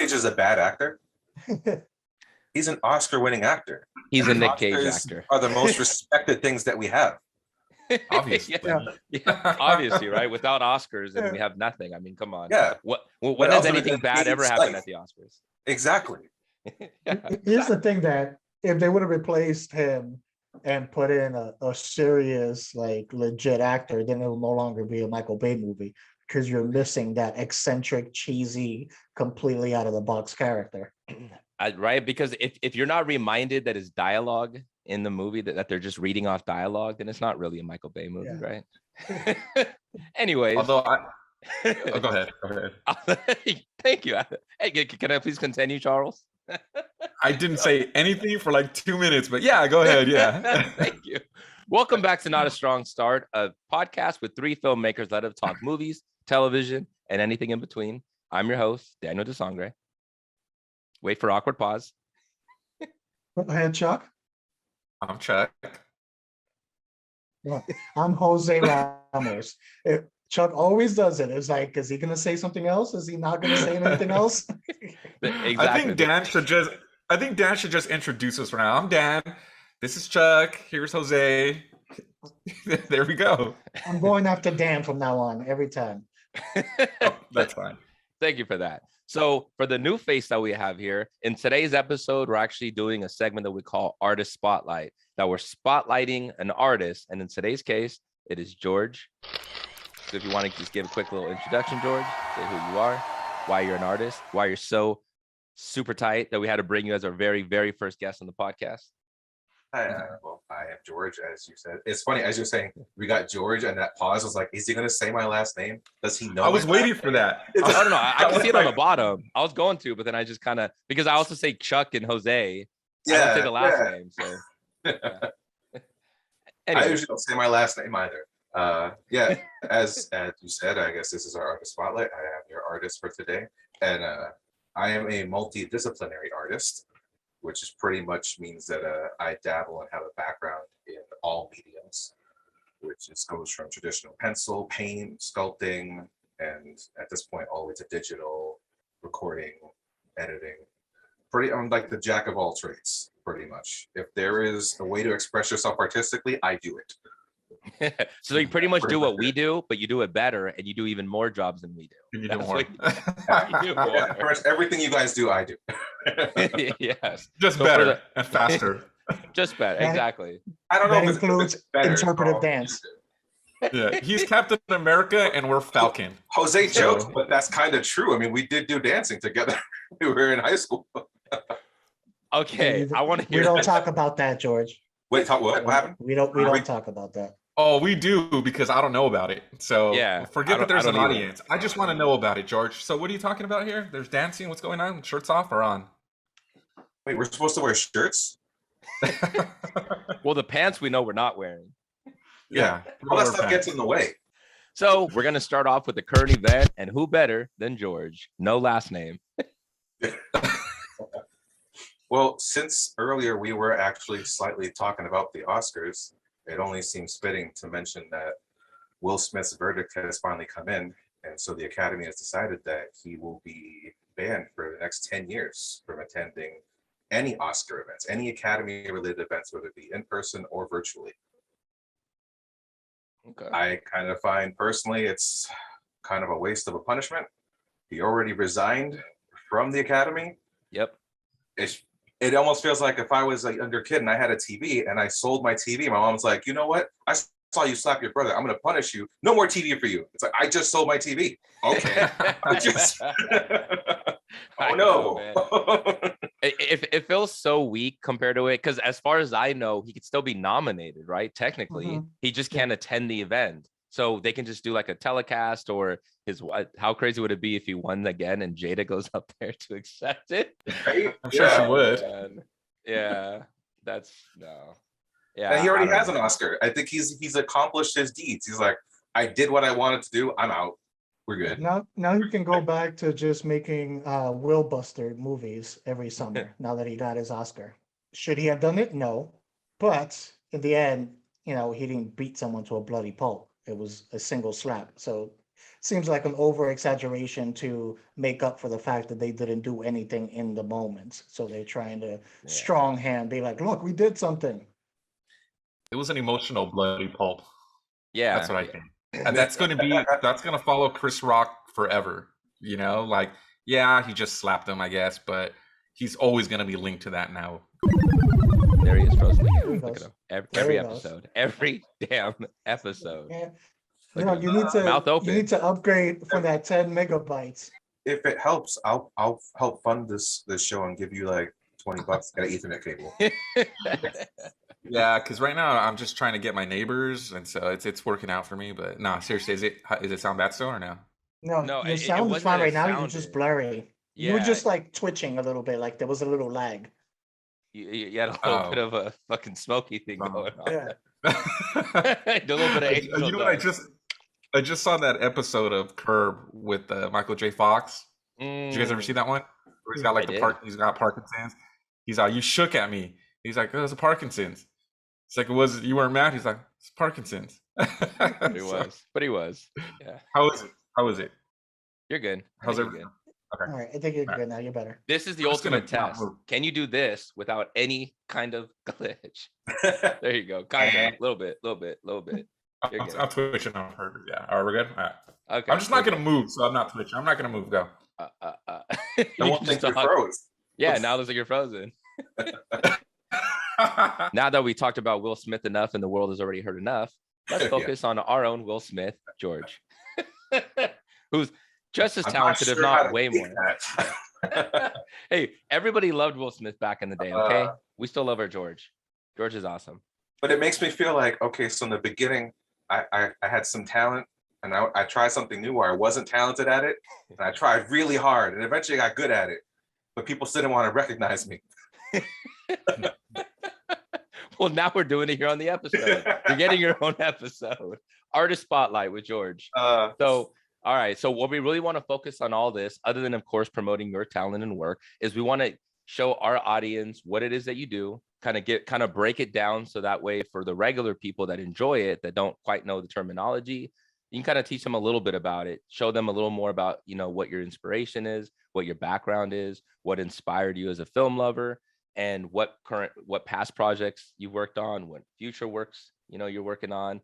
Cage is a bad actor. He's an Oscar-winning actor. He's a Nick Oscars Cage actor. Are the most respected things that we have. Obviously. Yeah, obviously, right? Without Oscars, then we have nothing. I mean, come on. Yeah. When does anything bad ever happen at the Oscars? Exactly. Here's the thing that if they would have replaced him and put in a serious, like legit actor, then it will no longer be a Michael Bay movie because you're missing that eccentric, cheesy, completely out of the box character. Right? Because if you're not reminded that it's dialogue in the movie, that they're just reading off dialogue, then it's not really a Michael Bay movie, right? Anyways. Although go ahead. Thank you. Hey, can I please continue, Charles? I didn't say anything for like 2 minutes, but yeah, go ahead. Yeah. Thank you. Welcome back to Not a Strong Start, a podcast with three filmmakers that have talked movies, television, and anything in between. I'm your host, Daniel de Sangre. Wait for awkward pause. Go ahead, Chuck. I'm Chuck. I'm Jose Ramos. Chuck always does it. It's like, is he going to say something else? Is he not going to say anything else? Exactly. I think Dan should just introduce us right now. I'm Dan. This is Chuck. Here's Jose. There we go. I'm going after Dan from now on every time. Oh, that's fine. Thank you for that. So for the new face that we have here, in today's episode, we're actually doing a segment that we call Artist Spotlight. That we're spotlighting an artist. And in today's case, it is George. So if you want to just give a quick little introduction, George, say who you are, why you're an artist, why you're so super tight that we had to bring you as our very, very first guest on the podcast. Well, I am George, as you said. It's funny, as you're saying, we got George, and that pause was like, is he going to say my last name? Does he know? I was waiting for that. I don't know. I can see it on the bottom. I was going to, but then I just kind of, because I also say Chuck and Jose. I don't say the last name. So, I usually don't say my last name either. As you said, I guess this is our artist spotlight. I am your artist for today, and I am a multidisciplinary artist, which is pretty much means that I dabble and have a background in all mediums, which goes from traditional pencil, paint, sculpting, and at this point all the way to digital, recording, editing. I'm like the jack of all trades, pretty much. If there is a way to express yourself artistically, I do it. So you pretty much do what we do, but you do it better, and you do even more jobs than we do. You do more. You do more. Yeah, first, everything you guys do, I do. Yes. Just better and faster. Just better, exactly. I don't know. That includes interpretive dance. Yeah, he's Captain America and we're Falcon. Jose jokes, but that's kind of true. I mean, we did do dancing together. We were in high school. Okay, I want to hear. We don't talk about that, George. Wait, what happened? We don't talk about that. Oh, we do, because I don't know about it. So yeah, forget that there's an audience. I just want to know about it, George. So what are you talking about here? There's dancing. What's going on? Shirts off or on? Wait, we're supposed to wear shirts? Well, the pants we know we're not wearing. Yeah. All that stuff gets in the way. So we're going to start off with the current event, and who better than George? No last name. Well, since earlier we were actually slightly talking about the Oscars, it only seems fitting to mention that Will Smith's verdict has finally come in, and so the Academy has decided that he will be banned for the next 10 years from attending any Oscar events, any Academy-related events, whether it be in person or virtually. Okay. I kind of find personally it's kind of a waste of a punishment. He already resigned from the Academy. Yep. It almost feels like if I was a younger kid and I had a TV and I sold my TV, my mom's like, you know what? I saw you slap your brother. I'm going to punish you. No more TV for you. It's like, I just sold my TV. Okay. Oh, no. It feels so weak compared to it, because as far as I know, he could still be nominated, right? Technically, he just can't attend the event. So they can just do like a telecast, or how crazy would it be if he won again and Jada goes up there to accept it? Right? I'm sure she would. And yeah, that's no. Yeah, and he already has an Oscar. I think he's accomplished his deeds. He's like, I did what I wanted to do. I'm out. We're good. Now you can go back to just making Will Buster movies every summer. Now that he got his Oscar, should he have done it? No, but in the end, he didn't beat someone to a bloody pulp. It was a single slap. So seems like an over exaggeration to make up for the fact that they didn't do anything in the moment. So they're trying to strong hand, be like, look, we did something. It was an emotional bloody pulp. Yeah, That's what I think. And that's going to follow Chris Rock forever. You know, like, yeah, he just slapped him, I guess, but he's always going to be linked to that now. There he is, frozen There he again. Look goes. at him. There Every he goes. episode, every damn episode. Yeah. Look No, at you him. need to Mouth open. you need to upgrade from that 10 megabytes. If it helps, I'll help fund this show and give you like $20 at an Ethernet cable. Yeah, because right now I'm just trying to get my neighbors, and so it's working out for me. But no, seriously, is it sound bad still or no? No, No, your it sound is wasn't fine that it right now. You're just sounded. blurry. You were Yeah. just like twitching a little bit, like there was a little lag. You had a little bit of a fucking smoky thing going on. Yeah. A little bit of angel You know what? dust. I just saw that episode of Curb with Michael J. Fox. Did you guys ever see that one? Where he's got like he's got Parkinson's. He's like, you shook at me. He's like, oh, it's a Parkinson's. It's like, you weren't mad. He's like, it's Parkinson's. But he was. Yeah. How is it? You're good. How's You're everything? good. Okay. All right, I think you're good now. You're better. This is the I'm just gonna ultimate test. not move. Can you do this without any kind of glitch? There you go. Kind of. Little bit. You're good. I'm twitching on purpose. Yeah. All right, we're good. All right. Okay. I'm just not gonna move, so I'm not twitching. I'm not gonna move. Go. I You won't just think you're talk. froze. Yeah, now it looks like you're frozen. Now that we talked about Will Smith enough and the world has already heard enough, let's Yeah. focus on our own Will Smith, George, who's just as I'm talented, if sure how not to way beat more. that. Hey, everybody loved Will Smith back in the day, okay? Uh, We still love our George. George is awesome. But it makes me feel like, okay, so in the beginning, I had some talent and I tried something new where I wasn't talented at it. And I tried really hard and eventually I got good at it. But people still didn't want to recognize me. Well, now we're doing it here on the episode. You're getting your own episode. Artist Spotlight with George. So, all right. So what we really want to focus on all this, other than, of course, promoting your talent and work, is we want to show our audience what it is that you do, kind of break it down. So that way for the regular people that enjoy it, that don't quite know the terminology, you can kind of teach them a little bit about it, show them a little more about, what your inspiration is, what your background is, what inspired you as a film lover, and what past projects you've worked on, what future works, you're working on.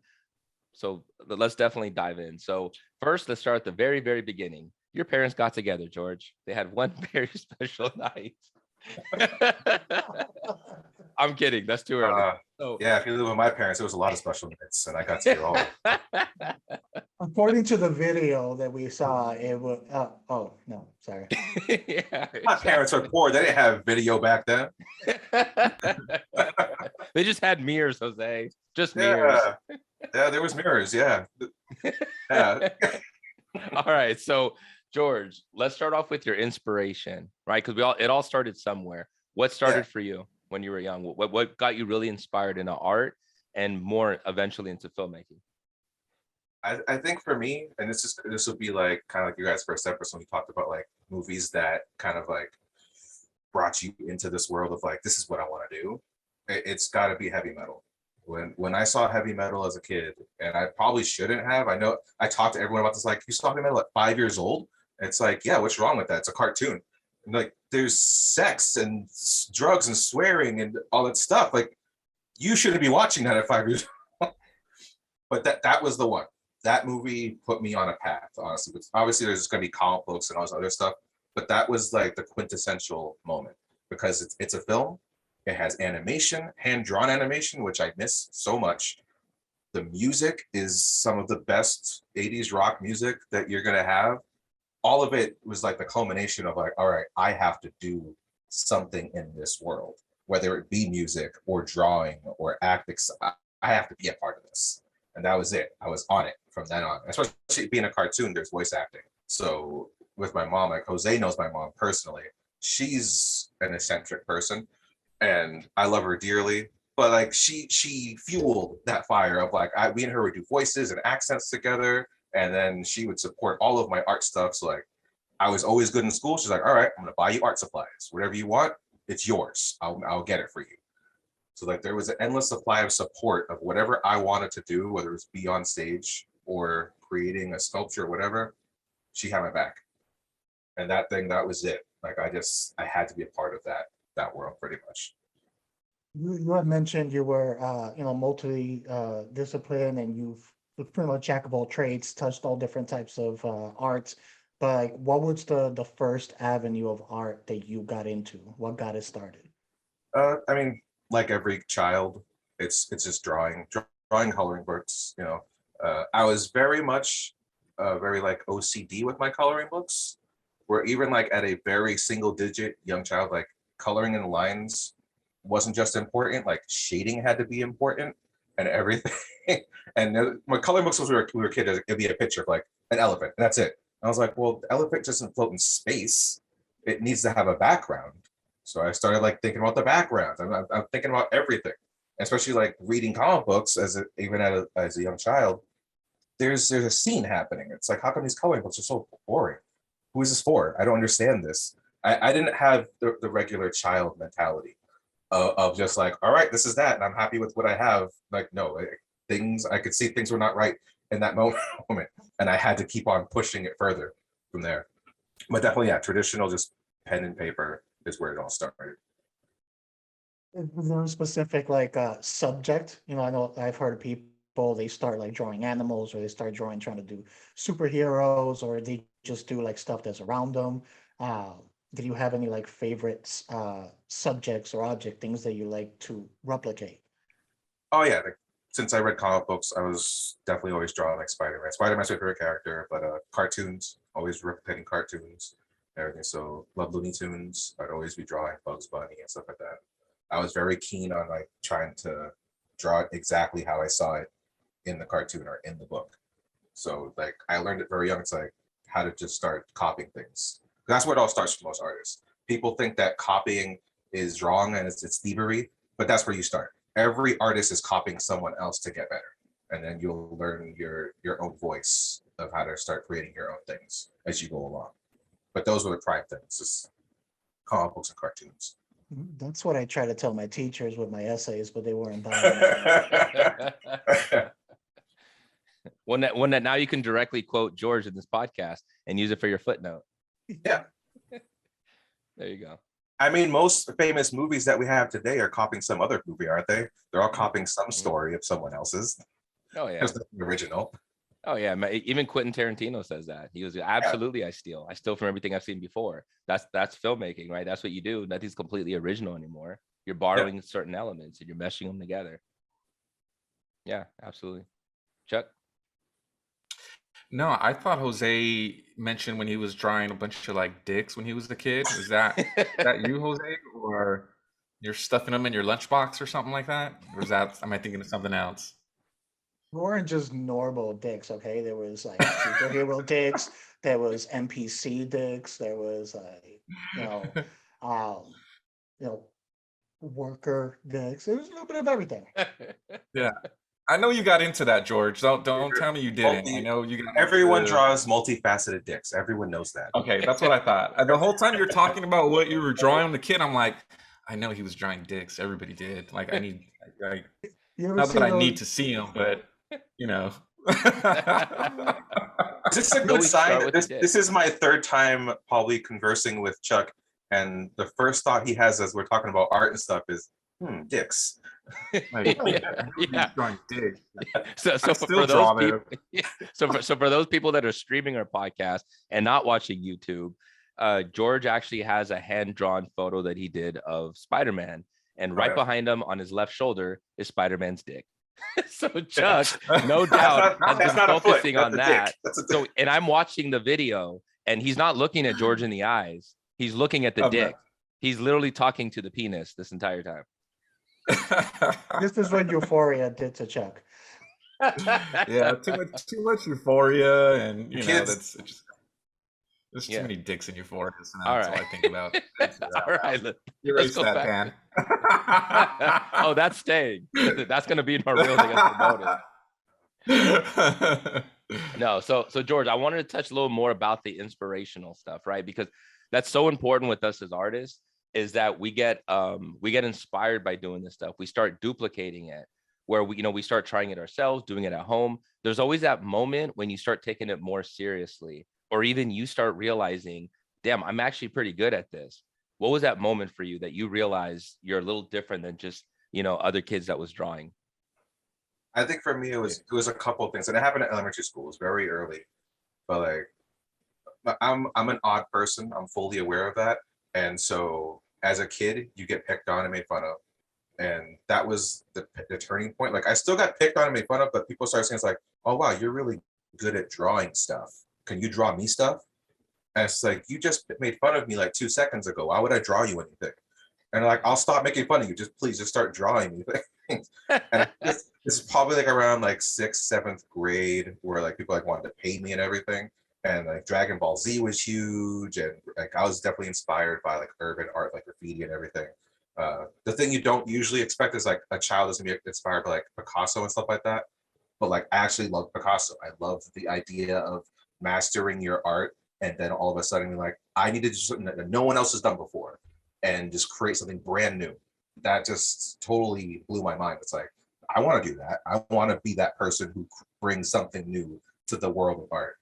So let's definitely dive in. So first, let's start at the very, very beginning. Your parents got together, George. They had one very special night. I'm kidding. That's too early. Yeah, if you live with my parents, it was a lot of special nights, and I got to hear all of it. According to the video that we saw, it was. Oh no, sorry. Yeah, My parents were poor. They didn't have video back then. They just had mirrors, Jose. Just mirrors. Yeah, there was mirrors. Yeah. Yeah. All right. So, George, let's start off with your inspiration, right? Because it all started somewhere. What started for you when you were young? What got you really inspired into art and more eventually into filmmaking? I think for me, and this will be like kind of like you guys' first episode when we talked about like movies that kind of like brought you into this world of like, this is what I want to do. It's got to be heavy metal. When I saw heavy metal as a kid, and I probably shouldn't have. I know I talked to everyone about this, like, you saw heavy metal at 5 years old? It's like, yeah, what's wrong with that? It's a cartoon. And like, there's sex and drugs and swearing and all that stuff. Like, you shouldn't be watching that at 5 years old. But that was the one. That movie put me on a path, honestly. But obviously, there's going to be comic books and all this other stuff. But that was like the quintessential moment because it's a film. It has animation, hand-drawn animation, which I miss so much. The music is some of the best 80s rock music that you're going to have. All of it was like the culmination of like, all right, I have to do something in this world, whether it be music or drawing or acting. I have to be a part of this. And that was it. I was on it from then on. Especially being a cartoon, there's voice acting. So with my mom, like Jose knows my mom personally. She's an eccentric person. And I love her dearly, but like she fueled that fire of like we and her would do voices and accents together, and then she would support all of my art stuff. So like I was always good in school. She's like, all right, I'm gonna buy you art supplies, whatever you want, it's yours. I'll get it for you. So like there was an endless supply of support of whatever I wanted to do, whether it was be on stage or creating a sculpture, whatever, she had my back. And that was it. Like I had to be a part of that world pretty much. You had mentioned you were multi discipline, and you've pretty much jack of all trades, touched all different types of arts. But like, what was the first avenue of art that you got into? What got it started? I mean, like every child, it's just drawing, coloring books. I was very much very like OCD with my coloring books, where even like at a very single digit young child, like coloring in lines wasn't just important, like shading had to be important and everything. And my coloring books, when we were kids, it'd be a picture of like an elephant, and that's it. And I was like, well, the elephant doesn't float in space. It needs to have a background. So I started like thinking about the backgrounds. I'm thinking about everything, especially like reading comic books as a young child. There's a scene happening. It's like, how come these coloring books are so boring? Who is this for? I don't understand this. I didn't have the regular child mentality of just like, all right, this is that, and I'm happy with what I have. Like, no, I could see things were not right in that moment, and I had to keep on pushing it further from there. But definitely, yeah, traditional, just pen and paper is where it all started. Is there a specific like subject? I know I've heard of people, they start like drawing animals, or they start trying to do superheroes, or they just do like stuff that's around them. Did you have any like favorites, subjects or object things that you like to replicate? Oh yeah, like, since I read comic books, I was definitely always drawing like Spider-Man. Spider-Man's my favorite character, but cartoons, always replicating cartoons, everything. So love Looney Tunes. I'd always be drawing Bugs Bunny and stuff like that. I was very keen on like trying to draw it exactly how I saw it in the cartoon or in the book. So like I learned it very young. It's like how to just start copying things. That's where it all starts for most artists. People think that copying is wrong and it's thievery, but that's where you start. Every artist is copying someone else to get better, and then you'll learn your own voice of how to start creating your own things as you go along. But those were the prime things, just comic books and cartoons. That's what I try to tell my teachers with my essays, but they weren't buying it. One that now you can directly quote George in this podcast and use it for your footnote. Yeah. There you go. I mean, most famous movies that we have today are copying some other movie, aren't they? They're all copying some story of someone else's. Oh yeah. There's nothing original. Oh yeah. Even Quentin Tarantino says that. He was absolutely, I steal from everything I've seen before. That's filmmaking, right? That's what you do. Nothing's completely original anymore. You're borrowing certain elements and you're meshing them together. Yeah, absolutely. Chuck? No, I thought Jose mentioned when he was drawing a bunch of like dicks when he was a kid. Is that you, Jose, or you're stuffing them in your lunchbox or something like that? Or am I thinking of something else? We weren't just normal dicks, okay? There was like superhero dicks, there was NPC dicks, there was like worker dicks. It was a little bit of everything. Yeah. I know you got into that, George. Don't tell me you didn't. I know you got. Everyone draws multifaceted dicks. Everyone knows that. Okay, that's what I thought. The whole time you're talking about what you were drawing on the kid, I'm like, I know he was drawing dicks. Everybody did. Like, I need, not that I need to see him, but you know. Is this a good sign? This is my third time probably conversing with Chuck, and the first thought he has as we're talking about art and stuff is, dicks. Like, yeah. Drawing dicks. So for those people, so for those people that are streaming our podcast and not watching YouTube, George actually has a hand-drawn photo that he did of Spider-Man, and right behind him on his left shoulder is Spider-Man's dick. So Chuck, no doubt, has been focusing on that. So, and I'm watching the video, and he's not looking at George in the eyes. He's looking at the dick. He's literally talking to the penis this entire time. This is what Euphoria did to Chuck. Yeah, too much Euphoria, and there's too many dicks in Euphoria. So that's all I think about. All right, erase that, man. Oh, that's staying. That's going to be in our real thing promoted. No, so George, I wanted to touch a little more about the inspirational stuff, right? Because that's so important with us as artists, is that we get inspired by doing this stuff. We start duplicating it. where we start trying it ourselves, doing it at home. There's always that moment when you start taking it more seriously, or even you start realizing, damn, I'm actually pretty good at this. What was that moment for you that you realized you're a little different than just, other kids that was drawing? I think for me, it was a couple of things, and it happened at elementary school. It was very early, but like I'm an odd person. I'm fully aware of that, and so as a kid, you get picked on and made fun of, and that was the turning point. Like I still got picked on and made fun of, but people started saying it's like, "Oh wow, you're really good at drawing stuff. Can you draw me stuff?" And it's like, you just made fun of me like 2 seconds ago. Why would I draw you anything? And like, I'll stop making fun of you. Please just start drawing me things. And it's probably like around like 6th, 7th grade where like people like wanted to pay me and everything. And like Dragon Ball Z was huge. And like, I was definitely inspired by like urban art, like graffiti and everything. The thing you don't usually expect is like a child is gonna be inspired by like Picasso and stuff like that. But like, I actually love Picasso. I love the idea of mastering your art. And then all of a sudden, you're like, I need to do something that no one else has done before and just create something brand new. That just totally blew my mind. It's like, I want to do that. I want to be that person who brings something new to the world of art.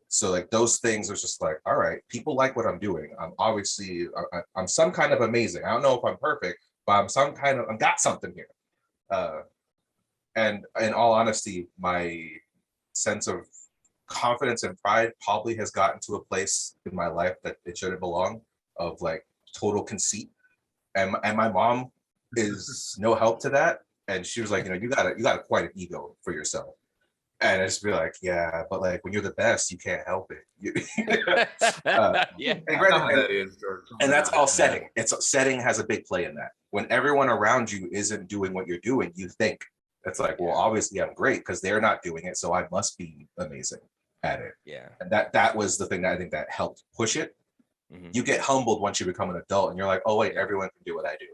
So like those things are just like, all right, people like what I'm doing. I'm obviously, I'm some kind of amazing. I don't know if I'm perfect, but I've got something here. And in all honesty, my sense of confidence and pride probably has gotten to a place in my life that it shouldn't belong, of like total conceit. And my mom is no help to that. And she was like, you got quite an ego for yourself. And I just be like, yeah, but like when you're the best, you can't help it. Yeah. And that's all setting. Setting has a big play in that. When everyone around you isn't doing what you're doing, you think it's like, well, obviously I'm great because they're not doing it, so I must be amazing at it. Yeah. And that was the thing that I think that helped push it. Mm-hmm. You get humbled once you become an adult and you're like, oh wait, everyone can do what I do.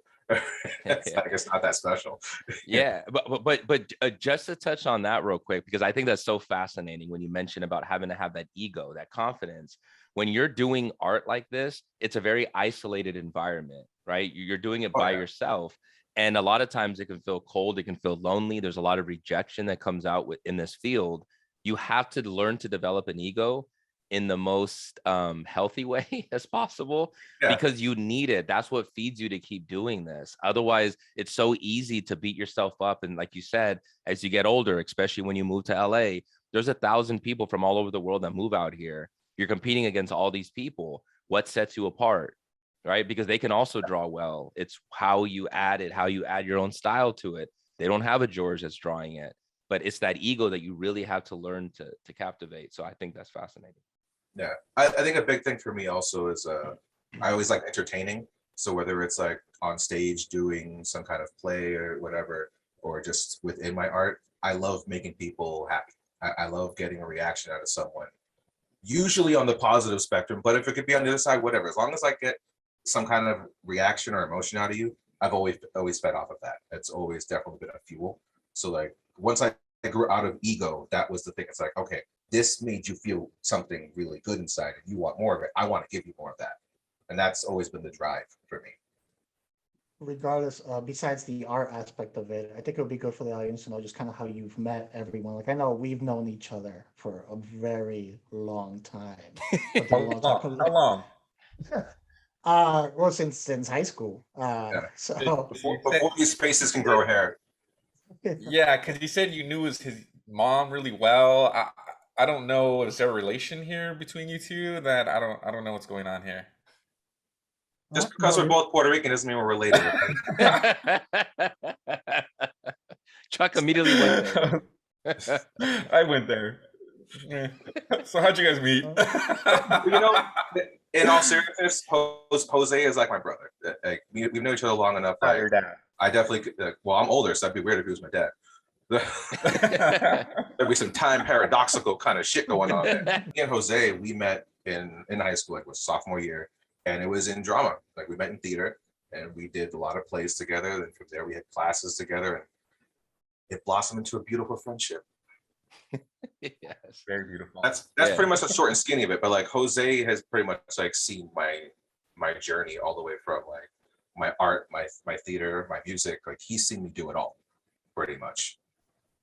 Like, it's not that special. Yeah, but just to touch on that real quick, because I think that's so fascinating when you mention about having to have that ego, that confidence. When you're doing art like this, it's a very isolated environment, right? You're doing it by yourself. And a lot of times it can feel cold, it can feel lonely. There's a lot of rejection that comes out in this field. You have to learn to develop an ego in the most healthy way as possible, because you need it. That's what feeds you to keep doing this. Otherwise, it's so easy to beat yourself up. And like you said, as you get older, especially when you move to LA, there's 1,000 people from all over the world that move out here. You're competing against all these people. What sets you apart, right? Because they can also draw well. It's how you add it, how you add your own style to it. They don't have a George that's drawing it, but it's that ego that you really have to learn to captivate. So I think that's fascinating. Yeah, I think a big thing for me also is I always like entertaining. So whether it's like on stage doing some kind of play or whatever, or just within my art, I love making people happy. I love getting a reaction out of someone, usually on the positive spectrum, but if it could be on the other side, whatever. As long as I get some kind of reaction or emotion out of you, I've always fed off of that. It's always definitely been a fuel. So like once I grew out of ego, that was the thing. It's like, okay, this made you feel something really good inside and you want more of it. I want to give you more of that. And that's always been the drive for me. Regardless, besides the art aspect of it, I think it would be good for the audience to know just kind of how you've met everyone. Like, I know we've known each other for a very long time. How long? Well, since high school. So before these spaces can grow hair. Yeah, because you said you knew his mom really well. I don't know. Is there a relation here between you two? That I don't know what's going on here. Just because we're both Puerto Rican doesn't mean we're related. Chuck immediately went there. I went there. So how'd you guys meet? In all seriousness, Jose is like my brother. Like, we've known each other long enough. Like, your dad. I definitely well, I'm older, so that'd be weird if he was my dad. There'd be some time paradoxical kind of shit going on there. Me and Jose, we met in high school, like was sophomore year, and it was in drama. Like we met in theater, and we did a lot of plays together. And from there, we had classes together, and it blossomed into a beautiful friendship. Yes, very beautiful. That's pretty much the short and skinny of it. But like Jose has pretty much like seen my journey all the way from like my art, my theater, my music. Like he's seen me do it all. pretty much.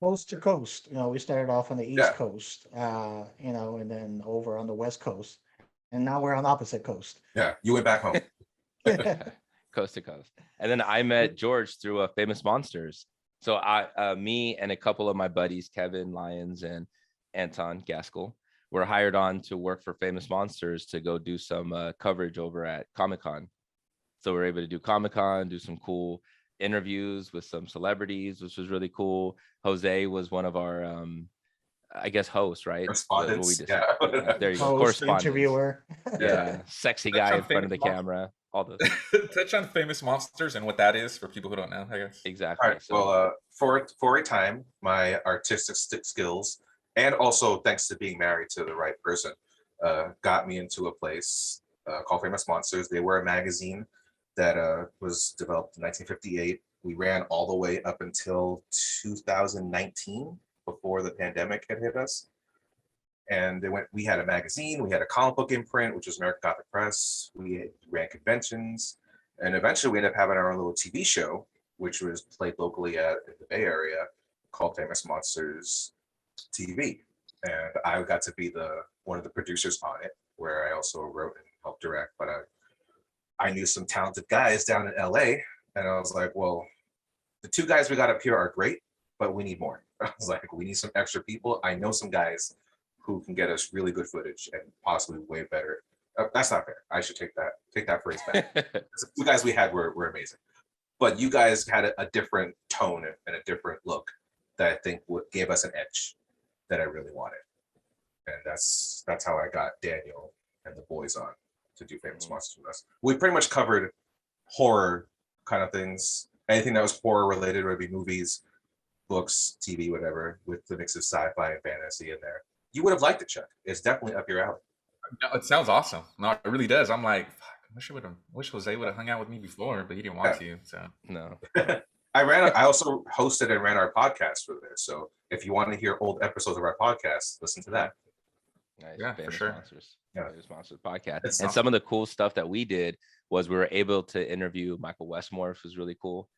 Coast to coast. We started off on the East Yeah. Coast, and then over on the West Coast, and now we're on the opposite coast. Yeah, you went back home. Coast to coast. And then I met George through Famous Monsters. So me and a couple of my buddies, Kevin Lyons and Anton Gaskell, were hired on to work for Famous Monsters to go do some coverage over at Comic-Con. So we're able to do Comic-Con, do some cool interviews with some celebrities, which was really cool. Jose was one of our, I guess, hosts, right? Correspondents. Yeah. There you go. Host, Correspondents. Interviewer. Yeah. Sexy guy in front of the camera. All the Touch on Famous Monsters and what that is for people who don't know, I guess. exactly. All right. Well, for a time, my artistic skills, and also thanks to being married to the right person, got me into a place called Famous Monsters. They were a magazine that was developed in 1958. We ran all the way up until 2019, before the pandemic had hit us. And we had a magazine, we had a comic book imprint, which was American Gothic Press. We ran conventions, and eventually we ended up having our own little TV show, which was played locally in the Bay Area, called Famous Monsters TV. And I got to be one of the producers on it, where I also wrote and helped direct. But I knew some talented guys down in LA, and I was like, well, the two guys we got up here are great, but we need more. I was like, we need some extra people. I know some guys who can get us really good footage and possibly way better. That's not fair. I should take that phrase back. The two guys we had were amazing, but you guys had a different tone and a different look that I think gave us an edge that I really wanted. And that's how I got Daniel and the boys on to do Famous Monsters with us. We pretty much covered horror kind of things. Anything that was horror related, would be movies, books, TV, whatever, with the mix of sci-fi and fantasy in there. You would have liked it, Chuck. It's definitely up your alley. It sounds awesome. No, it really does. I'm like, fuck, I wish Jose would have hung out with me before, but he didn't want to. So No. I also hosted and ran our podcast for there. So if you want to hear old episodes of our podcast, listen to that. Nice. Yeah, for sure. Monsters. Yeah. Famous Monsters podcast. It's And awesome. some of the cool stuff that we did was we were able to interview Michael Westmore, which was really cool.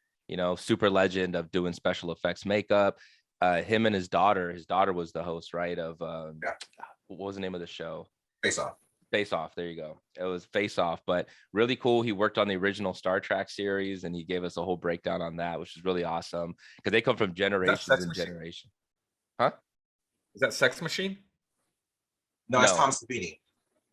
Super legend of doing special effects makeup. Him and his daughter was the host, right? Of what was the name of the show? Face Off. Face Off. There you go. It was Face Off, but really cool. He worked on the original Star Trek series, and he gave us a whole breakdown on that, which is really awesome because they come from generations and generations. Huh? Is that Sex Machine? No, it's No. Tom Savini.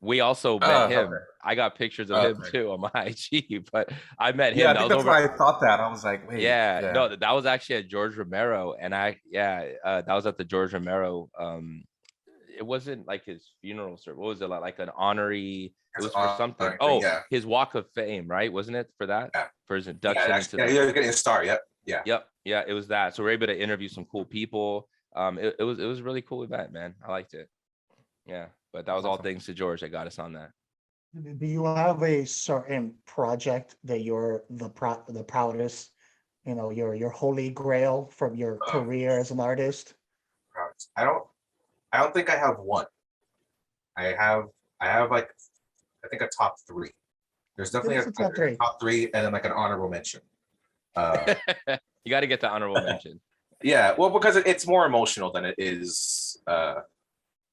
We also met him. Okay. I got pictures of him too on my IG, but I met him. Yeah, I think that's why I thought that. I was like, wait. Yeah, no, that was actually at George Romero, and that was at the George Romero. It wasn't like his funeral service. What was it like an honorary? It was for something. Oh, yeah. His Walk of Fame, right? Wasn't it for that? Yeah. For his induction into the. You're getting a star. Yep. Yeah. Yep. Yeah, it was that. So we're able to interview some cool people. It was a really cool event, man. I liked it. Yeah, but that was all thanks to George that got us on that. Do you have a certain project that you're the proudest? Your holy grail from your career as an artist? I don't think I have one. I have like, I think a top three. There's definitely Give us a top three. top three, and then like an honorable mention. You got to get the honorable mention. Yeah, well, because it's more emotional than it is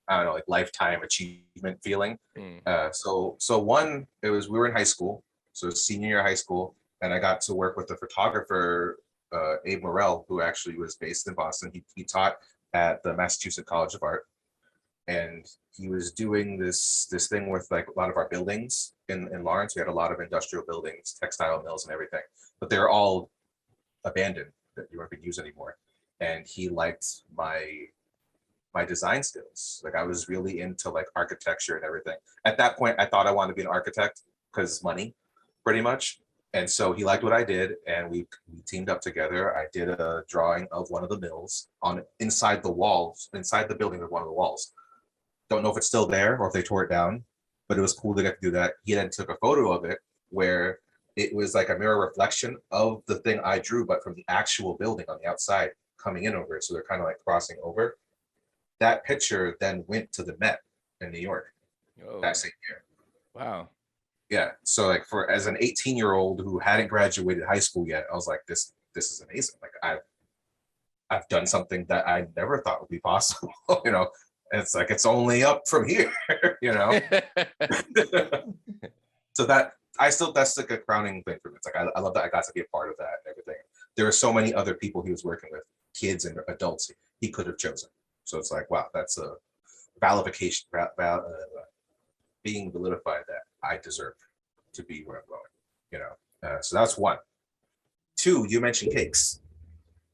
I don't know, like lifetime achievement feeling. So one, we were in high school, so senior year of high school, and I got to work with the photographer Abe Morrell, who actually was based in Boston. He taught at the Massachusetts College of Art, and he was doing this thing with like a lot of our buildings in Lawrence. We had a lot of industrial buildings, textile mills, and everything, but they're all abandoned, that you weren't being used anymore. And he liked my design skills. Like I was really into like architecture and everything. At that point, I thought I wanted to be an architect because money, pretty much. And so he liked what I did, and we teamed up together. I did a drawing of one of the mills inside the building of one of the walls. Don't know if it's still there or if they tore it down, but it was cool to get to do that. He then took a photo of it where it was like a mirror reflection of the thing I drew, but from the actual building on the outside coming in over it. So they're kind of like crossing over. That picture then went to the Met in New York that same year. Wow. Yeah. So like as an 18-year-old who hadn't graduated high school yet, I was like, this is amazing. Like I've done something that I never thought would be possible. You know, it's like it's only up from here. You know, so that that's like a crowning thing for me. It's like I love that I got to be a part of that and everything. There are so many other people he was working with, kids and adults he could have chosen. So it's like, wow, that's a validification, being validified that I deserve to be where I'm going. You know, so that's one. Two, you mentioned cakes.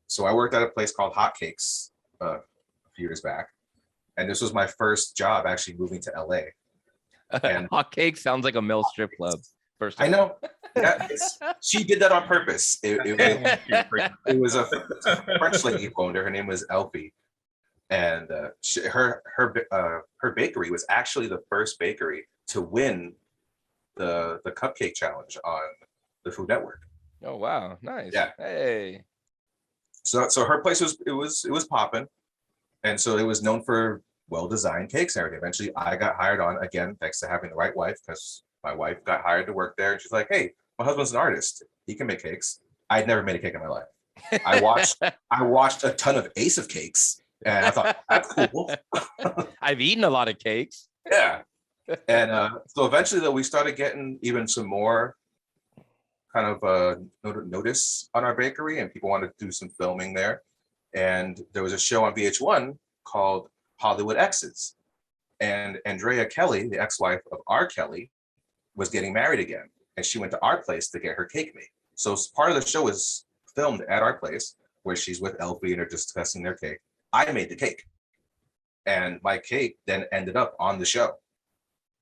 So I worked at a place called Hot Cakes a few years back, and this was my first job actually moving to LA. And Hot cake sounds like a male strip club. First, I know. Yeah, she did that on purpose. It was a French lady who owned her. Her name was Elfie, and her bakery was actually the first bakery to win the cupcake challenge on the Food Network. Oh wow, nice. Yeah. Hey. So her place was popping, and so it was known for well-designed cakes and everything. Eventually, I got hired on again thanks to having the right wife, because my wife got hired to work there, and she's like, "Hey, my husband's an artist. He can make cakes." I'd never made a cake in my life. I watched a ton of Ace of Cakes, and I thought that's cool. I've eaten a lot of cakes. Yeah, and so eventually, though, we started getting even some more kind of notice on our bakery, and people wanted to do some filming there. And there was a show on VH1 called Hollywood Exes, and Andrea Kelly, the ex-wife of R. Kelly, was getting married again, and she went to our place to get her cake made. So part of the show was filmed at our place, where she's with Elfie and they're discussing their cake. I made the cake, and my cake then ended up on the show.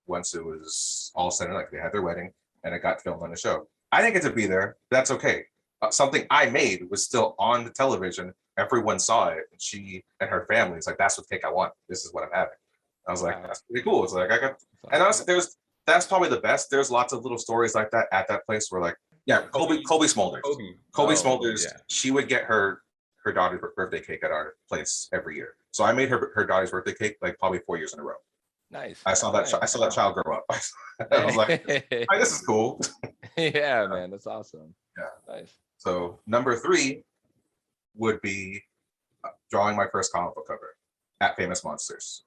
Once it was all said and like they had their wedding, and it got filmed on the show. I didn't get to be there. That's okay. Something I made was still on the television. Everyone saw it. And she and her family is like, "That's what cake I want. This is what I'm having." I was like, "That's pretty cool." It's like I got, and honestly, that's probably the best. There's lots of little stories like that at that place where, like, yeah, Colby Smulders. Colby Smulders. Yeah. She would get her daughter's birthday cake at our place every year. So I made her daughter's birthday cake like probably 4 years in a row. Nice. I saw that. I saw that child grow up. I was like, "Hey, this is cool." Yeah, man, that's awesome. Yeah. Nice. So number 3 would be drawing my first comic book cover at Famous Monsters.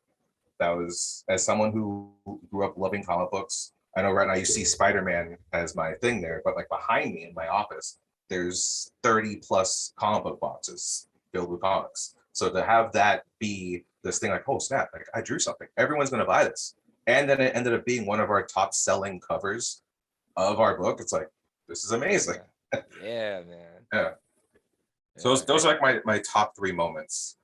That was, as someone who grew up loving comic books, I know right now you see Spider-Man as my thing there, but like behind me in my office, there's 30 plus comic book boxes filled with comics. So to have that be this thing, like, oh snap, like I drew something, everyone's gonna buy this. And then it ended up being one of our top selling covers of our book. It's like, this is amazing. Yeah, man. Yeah. So those are like my top 3 moments.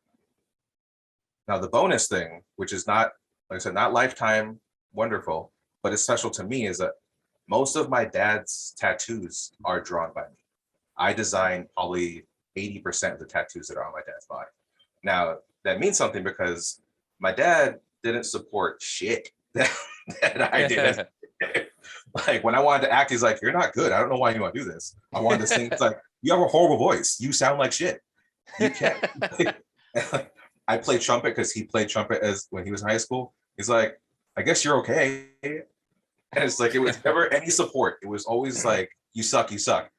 Now the bonus thing, which is not, like I said, not lifetime wonderful, but it's special to me, is that most of my dad's tattoos are drawn by me. I designed probably 80% of the tattoos that are on my dad's body. Now that means something because my dad didn't support shit that I did. Like when I wanted to act, he's like, "You're not good. I don't know why you want to do this." I wanted to sing. It's like, "You have a horrible voice. You sound like shit. You can't." I played trumpet because he played trumpet as when he was in high school. He's like, "I guess you're okay." And it's like, it was never any support. It was always like, "You suck, you suck."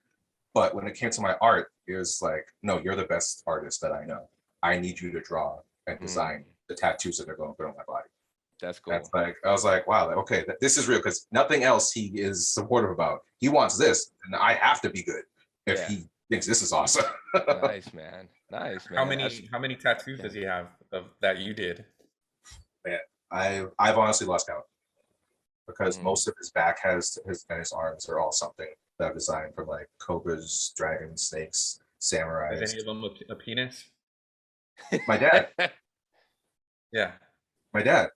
But when it came to my art, it was like, "No, you're the best artist that I know. I need you to draw and design the tattoos that they're going to put on my body." That's cool. That's like, I was like, wow, okay, this is real, because nothing else he is supportive about. He wants this, and I have to be good if he thinks this is awesome. Nice, man. Nice, man. How many tattoos does he have of that you did? Man, I've honestly lost count, because most of his back and his arms are all something that I've designed, from like cobras, dragons, snakes, samurais. Is any of them a penis? My dad. Yeah. My dad.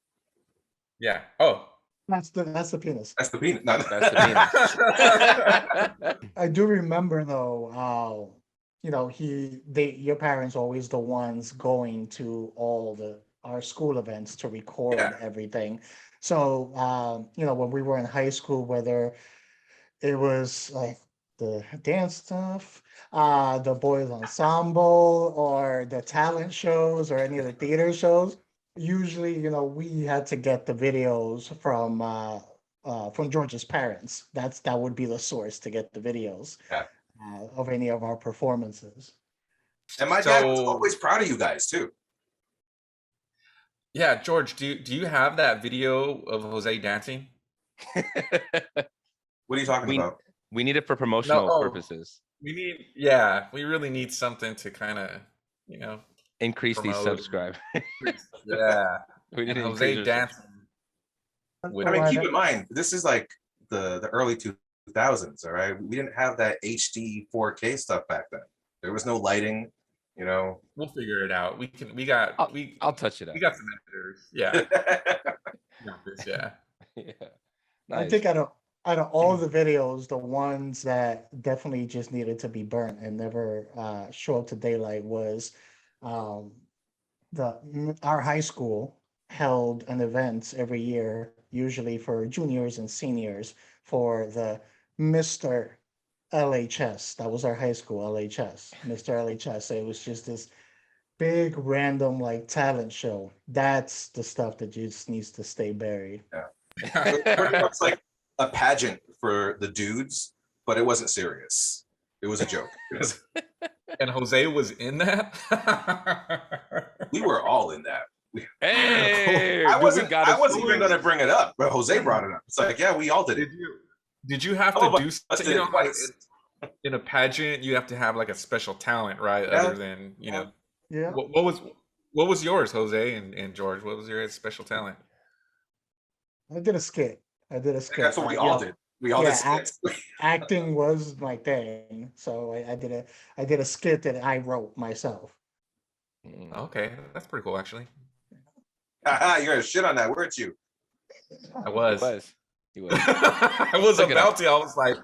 Yeah. Oh. That's the penis. That's the penis. No, That's the penis. I do remember though, your parents always the ones going to all our school events to record everything. So when we were in high school, whether it was like the dance stuff, the boys ensemble, or the talent shows, or any of the theater shows, usually, we had to get the videos from George's parents. That would be the source to get the videos of any of our performances. And my dad was So- always proud of you guys too. Yeah, George, do you have that video of Jose dancing? What are you talking we about? we need it for promotional oh. purposes. We really need something to kind of, you know, Increase these promote. subscribers. Yeah. We need And to Jose increase our dancing. With- I mean, Why keep not? in mind, this is like the early 2000s. All right, we didn't have that HD 4K stuff back then. There was no lighting. You know. We'll figure it out. I'll touch it up. We got some editors. Yeah. We got this, yeah. Yeah. I Nice. think out of all the videos, the ones that definitely just needed to be burnt and never show up to daylight was um, our high school held an event every year, usually for juniors and seniors, for the Mr. LHS. That was our high school LHS, Mr. LHS. So it was just this big random like talent show. That's the stuff that just needs to stay buried. Pretty much like a pageant for the dudes, but it wasn't serious. It was a joke. And Jose was in that? We were all in that. Hey, I dude, wasn't. we gotta I wasn't see even this. going to bring it up, but Jose brought it up. It's like, yeah, we all did it. Did you have Some to of do us something? did You it know, like twice. in a pageant, you have to have like a special talent, right? Yeah. Other than, you know, Yeah. what was yours, Jose and George? What was your special talent? I did a skit. I did a skit. That's what we you all know, did. We all yeah, did skits. acting was my thing. So I did a skit that I wrote myself. Mm. Okay, that's pretty cool, actually. Haha, you're gonna shit on that, weren't you? I was. He was. I was Look it about up. to. I was like,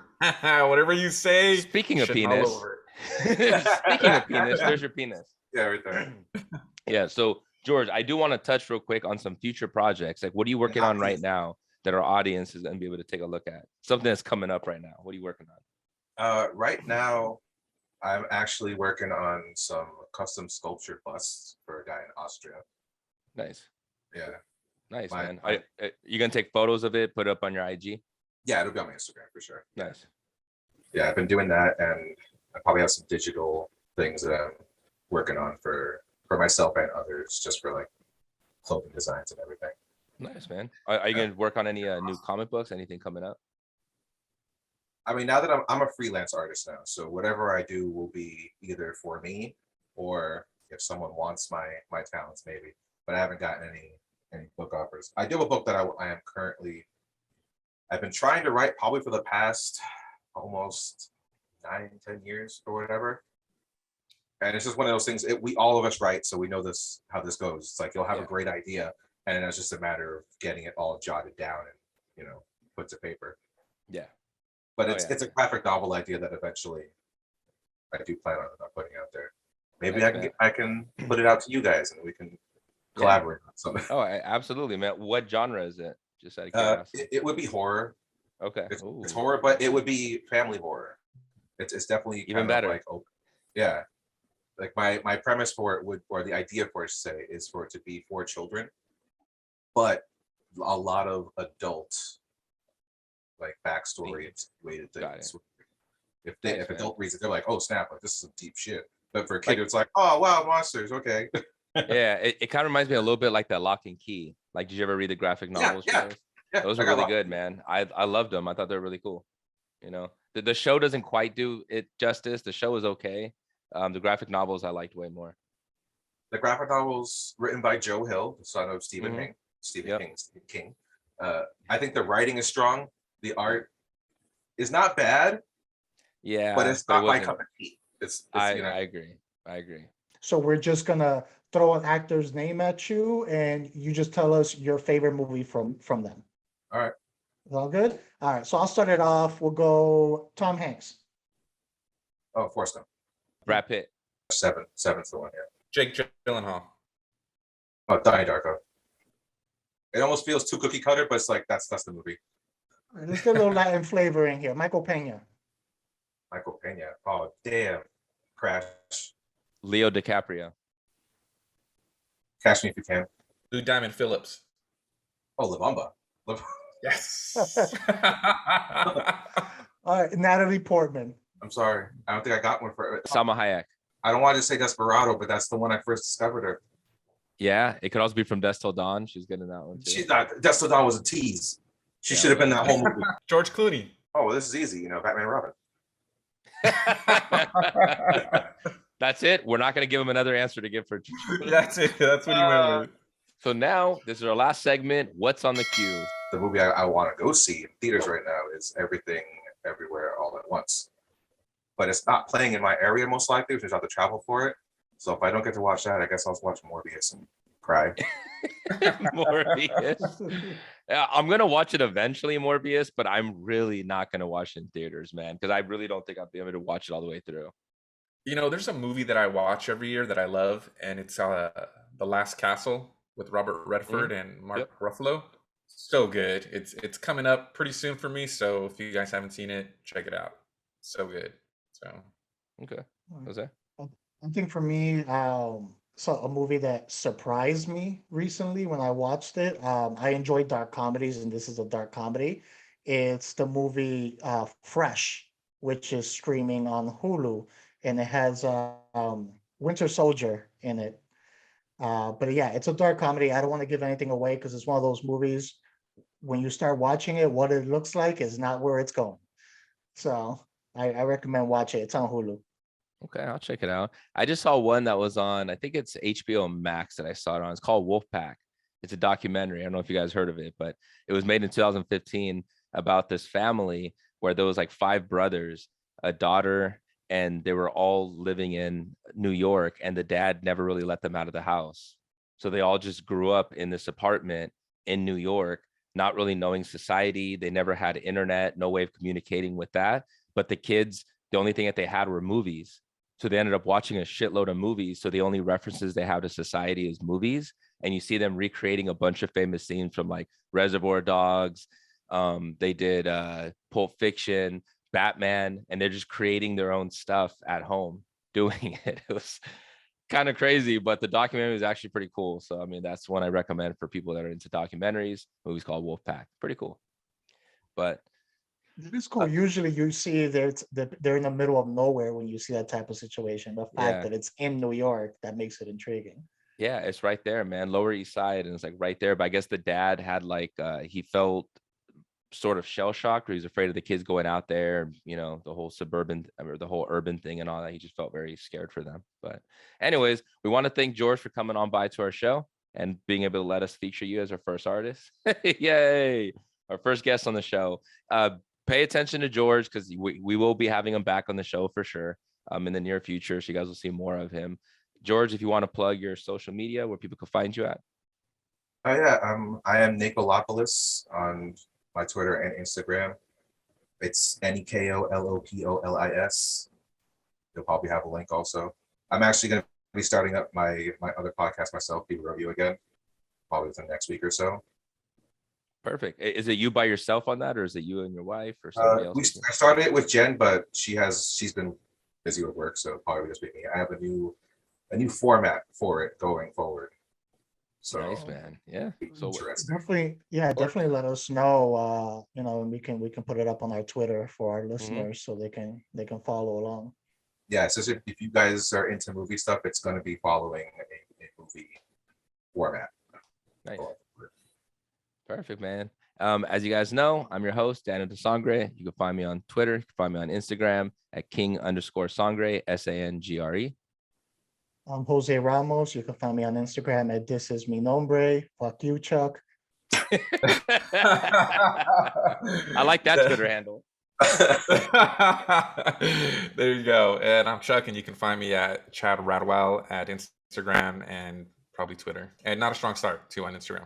whatever you say. Speaking of shitting all penis, over it. speaking of penis, there's your penis. Yeah, right there. Yeah. So George, I do want to touch real quick on some future projects. Like, what are you working on right now that our audience is going to be able to take a look at? Something that's coming up right now. What are you working on? Right now, I'm actually working on some custom sculpture busts for a guy in Austria. Nice. Yeah, Nice, My- man. my- You gonna take photos of it, put it up on your IG? yeah, it'll be on my Instagram for sure. Nice. Yeah, I've been doing that, and I probably have some digital things that I'm working on for myself and others, just for like clothing designs and everything. Nice, man. Are you gonna work on any new comic books? Anything coming up? I mean, now that I'm a freelance artist now, so whatever I do will be either for me or if someone wants my talents, maybe. But I haven't gotten any book offers. I do have a book that I am currently. I've been trying to write probably for the past almost 9-10 years or whatever. And it's just one of those things. We all of us write, so we know how this goes. It's like you'll have a great idea, and then it's just a matter of getting it all jotted down and put to paper. Yeah. But Oh, it's a graphic novel idea that eventually I do plan on putting out there. Maybe Nice, I can put it out to you guys and we can collaborate on something. Oh, absolutely, man. What genre is it? Just out of curiosity. It would be horror. Okay. It's Ooh. horror, but it would be family horror. It's definitely Even kind of better. like open. Yeah. Like my premise for it or the idea for it to say is for it to be for children, but a lot of adult like backstory and situated Got things. Nice, If man. adult reads it, they're like, oh snap, like this is some deep shit. But for a kid, it's like, oh wow, monsters, okay. Yeah, it kind of reminds me a little bit like that Lock and Key. Like, did you ever read the graphic novels? for yeah. those? Yeah, Those I are got really lots. good, man. I loved them. I thought they were really cool. The show doesn't quite do it justice. The show is okay. The graphic novels I liked way more. The graphic novels written by Joe Hill, the son of Stephen Mhm. King. I think the writing is strong. The art is not bad, Yeah, but it's not my wasn't- cup of tea. It's I agree. So we're just gonna throw an actor's name at you, and you just tell us your favorite movie from them. All right. Is all good? All right. So I'll start it off. We'll go Tom Hanks. Oh, Forrest Gump. Brad Pitt. Seven's the one. Yeah. Jake Gyllenhaal. Oh, Donnie Darko. It almost feels too cookie cutter, but it's like that's the movie. All right, let's get a little Latin flavor in here. Michael Pena. Michael Pena. Oh damn. Crash. Leo DiCaprio. Catch Me If You Can. Lou Diamond Phillips. Oh, La Bamba. Yes. All right, Natalie Portman. I'm sorry. I don't think I got one for it. Salma Hayek. I don't want to say Desperado, but that's the one I first discovered her. Yeah, it could also be From Dusk Till Dawn. She's good in that one too. She Dust Till Dawn was a tease. She should have been that whole movie. George Clooney. Oh, well, this is easy, Batman and Robin. That's it. We're not going to give him another answer to give for. That's it. That's what he went with. So now this is our last segment. What's on the queue? The movie I want to go see in theaters right now is Everything Everywhere All at Once. But it's not playing in my area most likely, which means I have to travel for it. So if I don't get to watch that, I guess I'll watch Morbius and cry. Morbius. Yeah, I'm gonna watch it eventually, Morbius, but I'm really not gonna watch it in theaters, man, because I really don't think I'll be able to watch it all the way through. There's a movie that I watch every year that I love, and it's The Last Castle with Robert Redford and Mark Ruffalo. So good. It's coming up pretty soon for me, so if you guys haven't seen it, check it out. So good. So okay, Jose. I think for me, so a movie that surprised me recently when I watched it. I enjoy dark comedies, and this is a dark comedy. It's the movie Fresh, which is streaming on Hulu, and it has Winter Soldier in it. But yeah, it's a dark comedy. I don't want to give anything away because it's one of those movies. When you start watching it, what it looks like is not where it's going. So I recommend watching it. It's on Hulu. Okay, I'll check it out. I just saw one that was on, I think it's HBO Max that I saw it on. It's called Wolfpack. It's a documentary. I don't know if you guys heard of it, but it was made in 2015 about this family where there was like 5 brothers, a daughter, and they were all living in New York, and the dad never really let them out of the house. So they all just grew up in this apartment in New York, not really knowing society. They never had internet, no way of communicating with that. But the kids, the only thing that they had were movies. So they ended up watching a shitload of movies. So the only references they have to society is movies. And you see them recreating a bunch of famous scenes from like Reservoir Dogs. They did Pulp Fiction, Batman, and they're just creating their own stuff at home doing it. It was kind of crazy, but the documentary is actually pretty cool. So, I mean, that's one I recommend for people that are into documentaries. Movie's called Wolfpack. Pretty cool. But it is cool. Usually you see they're in the middle of nowhere when you see that type of situation. The fact that it's in New York, that makes it intriguing. Yeah, it's right there, man. Lower East Side, and it's like right there. But I guess the dad had like he felt sort of shell shocked, or he's afraid of the kids going out there, the whole suburban or the whole urban thing and all that. He just felt very scared for them. But anyways, we want to thank George for coming on by to our show and being able to let us feature you as our first artist. Yay, our first guest on the show. Pay attention to George because we will be having him back on the show for sure in the near future. So you guys will see more of him. George, if you want to plug your social media where people can find you at. Oh yeah, I am Nikolopoulos on my Twitter and Instagram. It's Nekolopoulis. You'll probably have a link also. I'm actually going to be starting up my other podcast myself, People Review Again, probably within the next week or so. Perfect. Is it you by yourself on that, or is it you and your wife, or somebody else? I started it with Jen, but she's been busy with work, so probably just me. I have a new format for it going forward. So nice, man. Yeah. So definitely let us know. And we can put it up on our Twitter for our listeners so they can follow along. Yeah, so if you guys are into movie stuff, it's going to be following a movie format. Nice. Perfect, man. As you guys know, I'm your host, Daniel de Sangre. You can find me on Twitter. You can find me on Instagram at king_Sangre, SANGRE. I'm Jose Ramos. You can find me on Instagram at This Is Mi Nombre. Fuck you, Chuck. I like that Twitter handle. There you go. And I'm Chuck, and you can find me at Chad Radwell at Instagram and probably Twitter. And Not a Strong Start too on Instagram.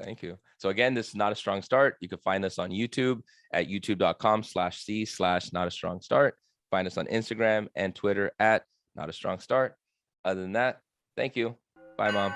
Thank you. So again, this is Not a Strong Start. You can find us on YouTube at youtube.com/c/notastrongstart. Find us on Instagram and Twitter at Not a Strong Start. Other than that, thank you. Bye, Mom.